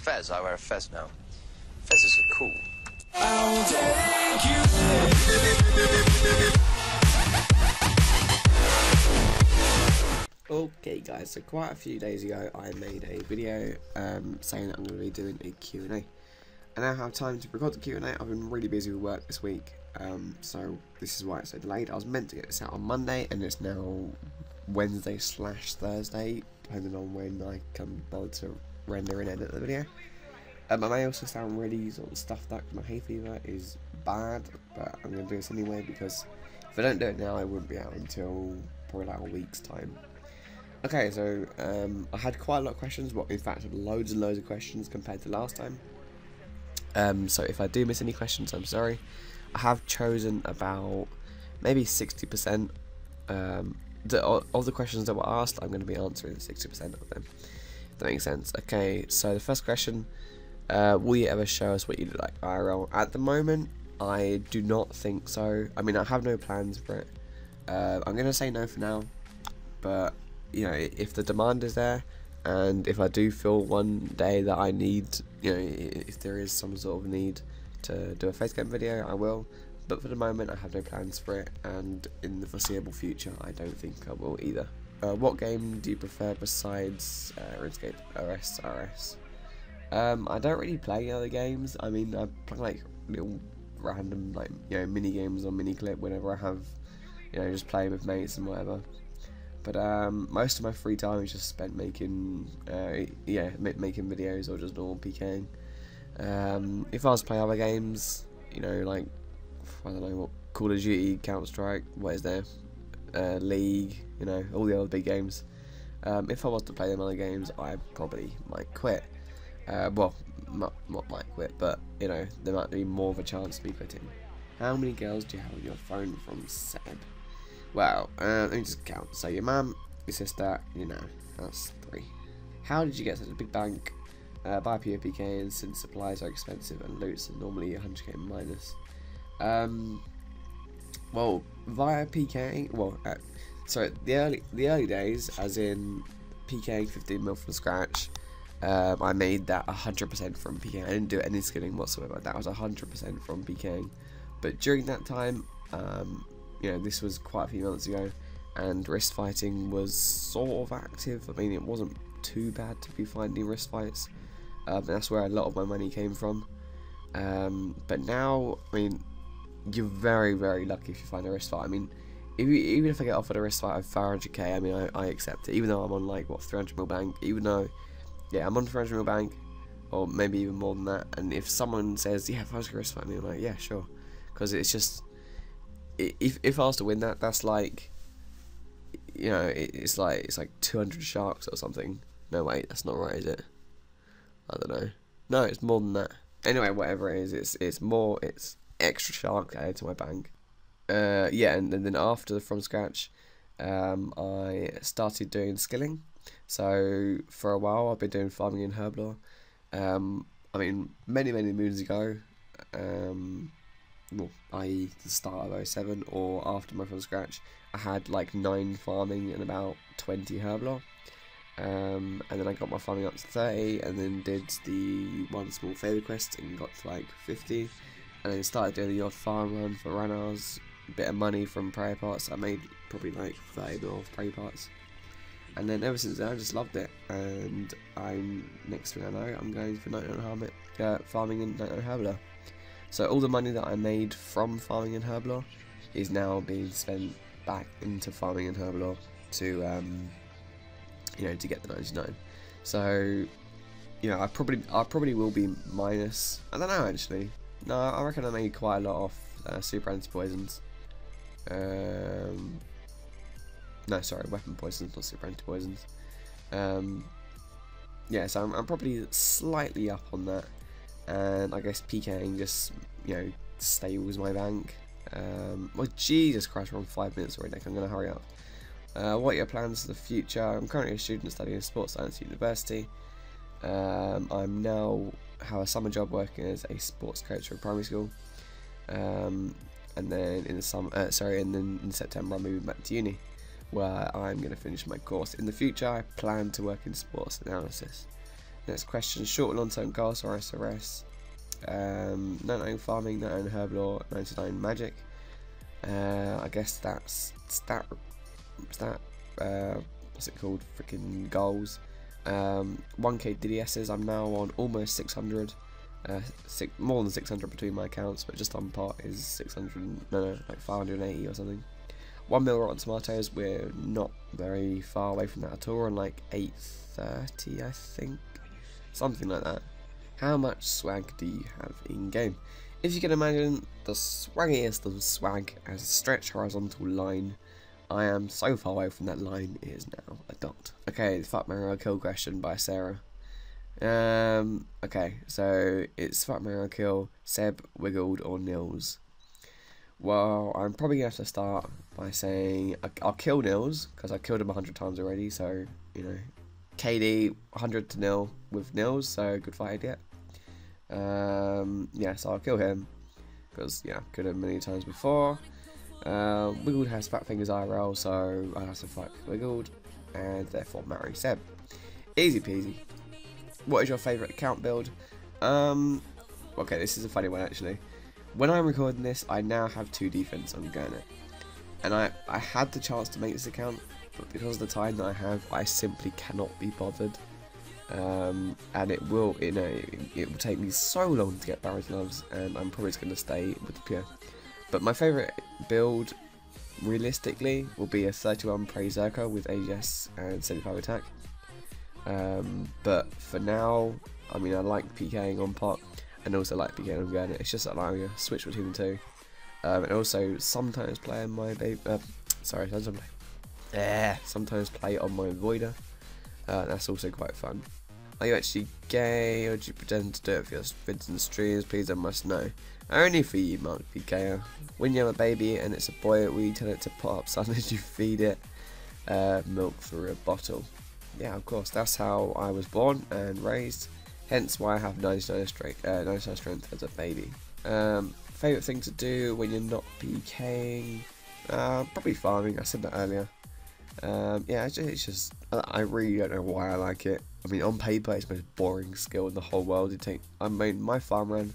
fez. I wear a fez now. Fezes are cool. I'll take you there. Okay guys, so quite a few days ago I made a video saying that I'm going to be doing a Q&A. I now have time to record the Q&A. I've been really busy with work this week, so this is why it's so delayed. I was meant to get this out on Monday and it's now Wednesday/Thursday, depending on when I can bother to render and edit the video. I may also sound really sort of stuffed up. My hay fever is bad, but I'm going to do this anyway because if I don't do it now I won't be out until probably like a week's time. Okay, so I had quite a lot of questions, well in fact loads and loads of questions compared to last time. So if I do miss any questions, I'm sorry. I have chosen about maybe 60% of the questions that were asked. I'm going to be answering 60% of them, if that makes sense. Okay, so the first question, will you ever show us what you look like IRL? At the moment, I do not think so. I mean, I have no plans for it. I'm going to say no for now, but you know, if the demand is there, and if I do feel one day that I need, you know, if there is some sort of need to do a facecam video, I will. But for the moment, I have no plans for it, and in the foreseeable future, I don't think I will either. What game do you prefer besides RuneScape, RS? I don't really play other games. I mean, I play like little random, like, you know, mini games or mini clip whenever I have, you know, just playing with mates and whatever. But most of my free time is just spent making, making videos or just normal PKing. If I was to play other games, you know, like, I don't know, what, Call of Duty, Counter-Strike, what is there, League, you know, all the other big games. If I was to play them other games, I probably might quit. Well, not might quit, but, you know, there might be more of a chance of me quitting. How many girls do you have on your phone from Seb? Well, let me just count. So your mum, your sister, you know, that's 3. How did you get such a big bank? Buy POPK, and since supplies are expensive and loots are normally 100k minus. Well, via PK, well, sorry, the early days, as in PKing 15 mil from scratch, I made that 100% from PKing. I didn't do any skilling whatsoever. That was 100% from PKing. But during that time, you know, this was quite a few months ago, and wrist fighting was sort of active. I mean, it wasn't too bad to be finding wrist fights. That's where a lot of my money came from. But now, I mean, you're very, very lucky if you find a wrist fight. I mean, even if I get offered a wrist fight of 500k, I mean, I accept it. Even though I'm on like what 300 mil bank, even though, yeah, I'm on 300 mil bank, or maybe even more than that. And if someone says, yeah, 500k wrist fight, I mean, I'm like, yeah, sure, because it's just. If I was to win that, that's like, you know, it's like 200 sharks or something. No, wait, that's not right, is it? I don't know. No, it's more than that. Anyway, whatever it is, it's extra sharks added to my bank. Yeah, and then after from scratch, I started doing skilling. So for a while, I've been doing farming in Herblore. I mean, many moons ago. Well, i.e. the start of 07 or after my from scratch, I had like 9 farming and about 20 herblore, and then I got my farming up to 30, and then did the one small favour quest and got to like 50, and then started doing the odd farm run for runners, a bit of money from prayer parts. I made probably like 30 mil of prayer parts, and then ever since then I just loved it, and next thing I know, I'm going for 99 farming in 99 herblore. So all the money that I made from farming in Herblore is now being spent back into farming in Herblore to, you know, to get the 99. So, you know, I probably will be minus. I don't know actually. No, I reckon I made quite a lot off super anti-poisons. No, sorry, weapon poisons, not super anti-poisons. Yeah, so I'm probably slightly up on that. And I guess PKing just, you know, stables my bank. Well, Jesus Christ, we're on 5 minutes already, I'm going to hurry up. What are your plans for the future? I'm currently a student studying sports science at university. I'm now have a summer job working as a sports coach for a primary school. And then in the summer, and then in September I'm moving back to uni, where I'm going to finish my course. In the future, I plan to work in sports analysis. Next question: short and long-term goals for SRS. 99 farming, 99 herb lore, 99 magic. I guess that's stat. What's it called? Freaking goals. 1k DDSs. I'm now on almost 600. More than 600 between my accounts, but just on pot is 600. No, like 580 or something. 1 mil rotten tomatoes. We're not very far away from that at all. On like 830, I think, something like that. How much swag do you have in game? If you can imagine, the swaggiest of swag as a stretched horizontal line. I am so far away from that line, it is now a dot. Okay, the fuck, marry, kill question by Sarah. Okay, so it's fuck, marry, kill, Seb, Wiggled, or Nils. Well, I'm probably gonna have to start by saying I'll kill Nils because I killed him 100 times already. So you know, KD 100-0 with Nils. So good fight, idiot. Yeah, so I'll kill him because yeah, I've killed him many times before. Wiggled has fat fingers IRL, so I'll have to fuck Wiggled and therefore marry Seb. Easy peasy. What is your favourite account build? Okay, this is a funny one actually. When I'm recording this, I now have 2 defense on Gurnet, and I had the chance to make this account, but because of the time that I have, I simply cannot be bothered. And it will take me so long to get Barrett gloves, and I'm probably just going to stay with the pure. But my favourite build, realistically, will be a 31 Prey Zerker with AGS and 75 attack. But for now, I mean, I like PKing on pot, and also like PKing on Gurnet. It's just allowing me to switch between the two. And also sometimes play on my sometimes play on my Voider. That's also quite fun. Are you actually gay, or do you pretend to do it for your vids and streams? Please, I must know. Only for you, Mark PK. When you have a baby and it's a boy, will you tell it to put up son as you feed it milk through a bottle? Yeah, of course. That's how I was born and raised. Hence why I have 99 strength as a baby. Favourite thing to do when you're not PKing? Probably farming. I said that earlier. Yeah, it's just I really don't know why I like it. I mean, on paper, it's the most boring skill in the whole world. I mean, my farm run.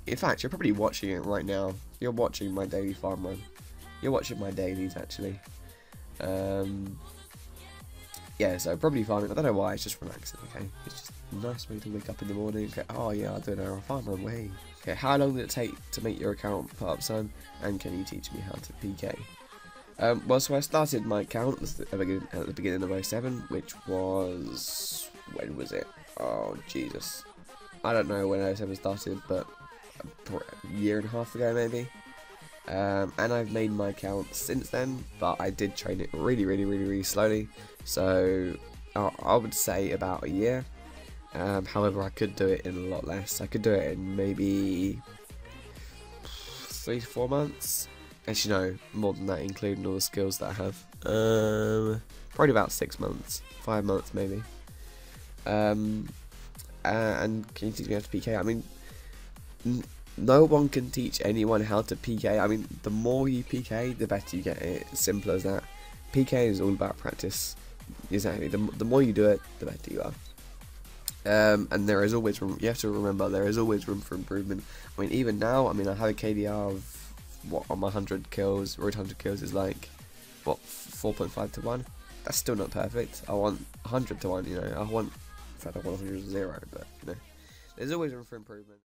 In fact, you're probably watching it right now. You're watching my daily farm run. You're watching my dailies actually. Yeah, so probably farming. I don't know why. It's just relaxing. Okay, it's just a nice way to wake up in the morning. Okay, oh yeah, I'll do an hour of farm run. Way. Okay, how long did it take to make your account PotUpSon? And can you teach me how to PK? Well, so I started my account at the beginning of 07, which was, when was it? Oh, Jesus. I don't know when 07 started, but a year and a half ago maybe. And I've made my account since then, but I did train it really slowly. So I would say about a year. However, I could do it in a lot less. I could do it in maybe 3 to 4 months. Actually, no, more than that, including all the skills that I have. Probably about 6 months, 5 months maybe. And can you teach me how to PK? I mean, no one can teach anyone how to PK. I mean, the more you PK, the better you get it. It's simple as that. PK is all about practice. Exactly. The more you do it, the better you are. And there is always room. You have to remember there is always room for improvement. I mean, even now, I mean, I have a KDR of what on my 100 kills, road 100 kills is like what 4.5 to 1. That's still not perfect. I want 100 to 1. You know, I want. In fact, I want 100 to 0. But you know, there's always room for improvement.